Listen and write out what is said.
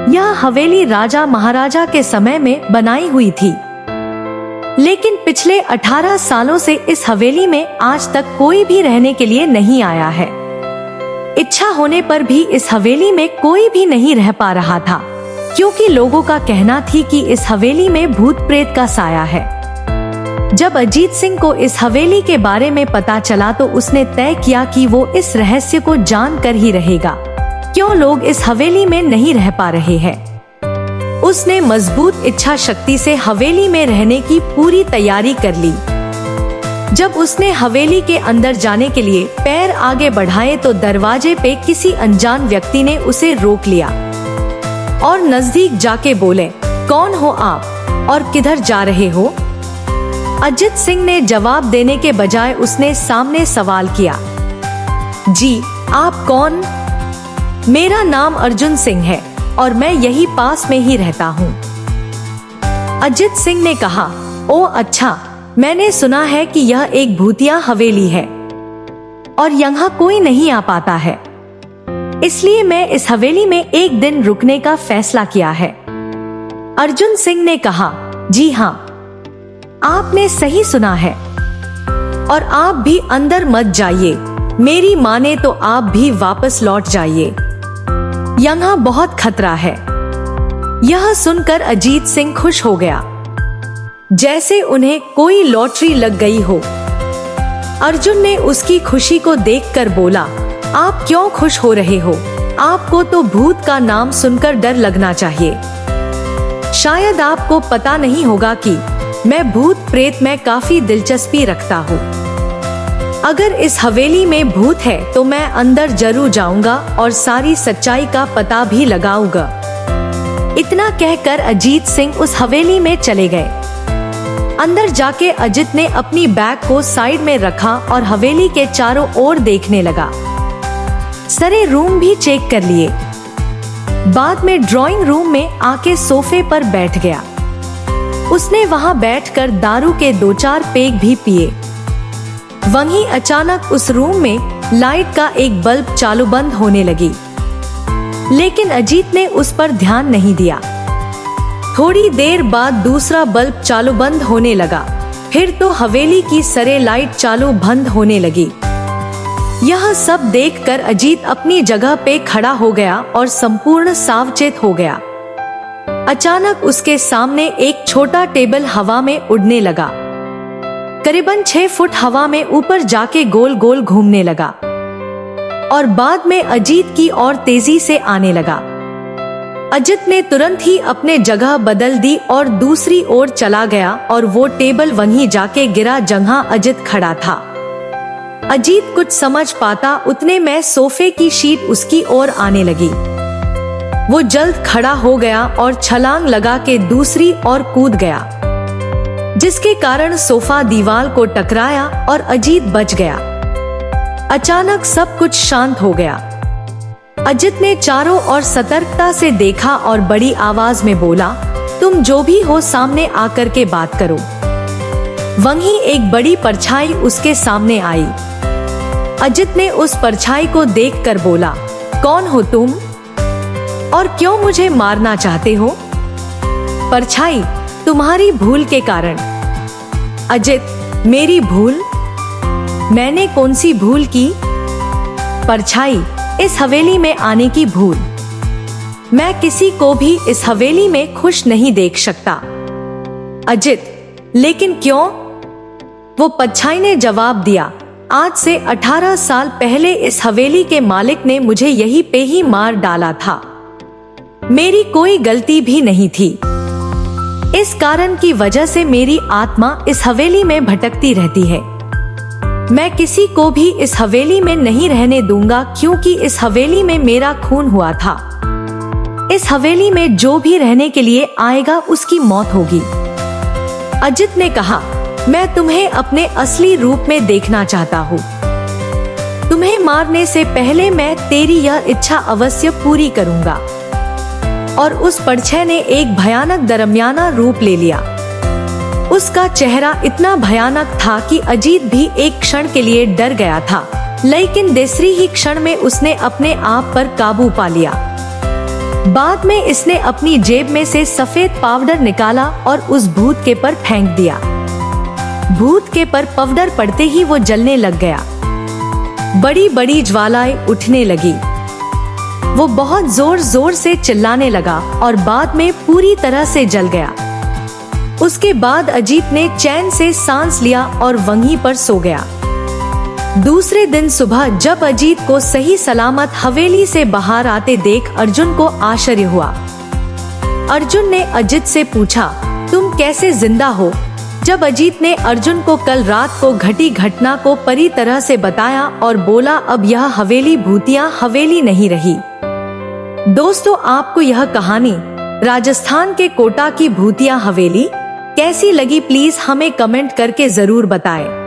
यह हवेली राजा महाराजा के समय में बनाई हुई थी, लेकिन पिछले 18 सालों से इस हवेली में आज तक कोई भी रहने के लिए नहीं आया है। इच्छा होने पर भी इस हवेली में कोई भी नहीं रह पा रहा था, क्योंकि लोगों का कहना थी कि इस हवेली में भूत प्रेत का साया है। जब अजीत सिंह को इस हवेली के बारे में पता चला तो उसने तय किया कि वो इस रहस्य को जान कर ही रहेगा, क्यों लोग इस हवेली में नहीं रह पा रहे हैं। उसने मजबूत इच्छा शक्ति से हवेली में रहने की पूरी तैयारी कर ली। जब उसने हवेली के अंदर जाने के लिए पैर आगे बढ़ाए तो दरवाजे पे किसी अनजान व्यक्ति ने उसे रोक लिया और नजदीक जाके बोले, कौन हो आप और किधर जा रहे हो? अजीत सिंह ने जवाब देने के बजाय उसने सामने सवाल किया, जी आप कौन? मेरा नाम अर्जुन सिंह है और मैं यही पास में ही रहता हूँ। अजीत सिंह ने कहा, ओ अच्छा, मैंने सुना है कि यह एक भूतिया हवेली है और यहाँ कोई नहीं आ पाता है, इसलिए मैं इस हवेली में एक दिन रुकने का फैसला किया है। अर्जुन सिंह ने कहा, जी हाँ, आपने सही सुना है और आप भी अंदर मत जाइए, मेरी माने तो आप भी वापस लौट जाइए, यहाँ बहुत खतरा है। यह सुनकर अजीत सिंह खुश हो गया, जैसे उन्हें कोई लॉटरी लग गई हो। अर्जुन ने उसकी खुशी को देखकर बोला, आप क्यों खुश हो रहे हो? आपको तो भूत का नाम सुनकर डर लगना चाहिए। शायद आपको पता नहीं होगा कि मैं भूत प्रेत में काफी दिलचस्पी रखता हूँ। अगर इस हवेली में भूत है तो मैं अंदर जरूर जाऊंगा और सारी सच्चाई का पता भी लगाऊंगा। इतना कहकर अजीत सिंह उस हवेली में चले गए। अंदर जाके अजित ने अपनी बैग को साइड में रखा और हवेली के चारों ओर देखने लगा। सारे रूम भी चेक कर लिए। बाद में ड्राइंग रूम में आके सोफे पर बैठ गया। उसने वहां बैठकर दारू के 2-4 पेग भी पिए। वहीं अचानक उस रूम में लाइट का एक बल्ब चालू बंद होने लगी, लेकिन अजीत ने उस पर ध्यान नहीं दिया। थोड़ी देर बाद दूसरा बल्ब चालू बंद होने लगा, फिर तो हवेली की सारे लाइट चालू बंद होने लगी। यह सब देखकर अजीत अपनी जगह पे खड़ा हो गया और संपूर्ण सावचेत हो गया। अचानक उसके सामने एक छोटा टेबल हवा में उड़ने लगा। करीबन 6 फुट हवा में ऊपर जाके गोल गोल घूमने लगा और बाद में अजीत की ओर तेजी से आने लगा। अजीत ने तुरंत ही अपने जगह बदल दी और दूसरी ओर चला गया और वो टेबल वहीं जाके गिरा जहां अजीत खड़ा था। अजीत कुछ समझ पाता उतने में सोफे की शीट उसकी ओर आने लगी। वो जल्द खड़ा हो गया और छलांग लगा के दूसरी ओर कूद गया, जिसके कारण सोफा दीवार को टकराया और अजीत बच गया। अचानक सब कुछ शांत हो गया। अजीत ने चारों ओर सतर्कता से देखा और बड़ी आवाज में बोला, तुम जो भी हो सामने आकर के बात करो। वहीं एक बड़ी परछाई उसके सामने आई। अजीत ने उस परछाई को देखकर बोला, कौन हो तुम और क्यों मुझे मारना चाहते हो? परछाई, तुम्हारी भूल के कारण। अजीत, मेरी भूल? मैंने कौन सी भूल की? परछाई, इस हवेली में आने की भूल। मैं किसी को भी इस हवेली में खुश नहीं देख सकता। अजीत, लेकिन क्यों? वो परछाई ने जवाब दिया, आज से 18 साल पहले इस हवेली के मालिक ने मुझे यहीं पे ही मार डाला था। मेरी कोई गलती भी नहीं थी। इस कारण की वजह से मेरी आत्मा इस हवेली में भटकती रहती है। मैं किसी को भी इस हवेली में नहीं रहने दूंगा, क्योंकि इस हवेली में मेरा खून हुआ था। इस हवेली में जो भी रहने के लिए आएगा उसकी मौत होगी। अजीत ने कहा, मैं तुम्हें अपने असली रूप में देखना चाहता हूँ। तुम्हें मारने से पहले मैं तेरी यह इच्छा अवश्य पूरी करूंगा। और उस परछाई ने एक भयानक दरमियाना रूप ले लिया। उसका चेहरा इतना भयानक था कि अजीत भी एक क्षण के लिए डर गया था, लेकिन दूसरी ही क्षण में उसने अपने आप पर काबू पा लिया। बाद में इसने अपनी जेब में से सफेद पाउडर निकाला और उस भूत के पर फेंक दिया। भूत के पर पाउडर पड़ते ही वो जलने लग गया। बड़ी बड़ी ज्वालाएं उठने लगी। वो बहुत जोर जोर से चिल्लाने लगा और बाद में पूरी तरह से जल गया। उसके बाद अजीत ने चैन से सांस लिया और वहीं पर सो गया। दूसरे दिन सुबह जब अजीत को सही सलामत हवेली से बाहर आते देख अर्जुन को आश्चर्य हुआ। अर्जुन ने अजीत से पूछा, तुम कैसे जिंदा हो? जब अजीत ने अर्जुन को कल रात को घटी घटना को पूरी तरह से बताया और बोला, अब यह हवेली भूतिया हवेली नहीं रही। दोस्तों, आपको यह कहानी राजस्थान के कोटा की भूतिया हवेली कैसी लगी, प्लीज हमें कमेंट करके जरूर बताएं।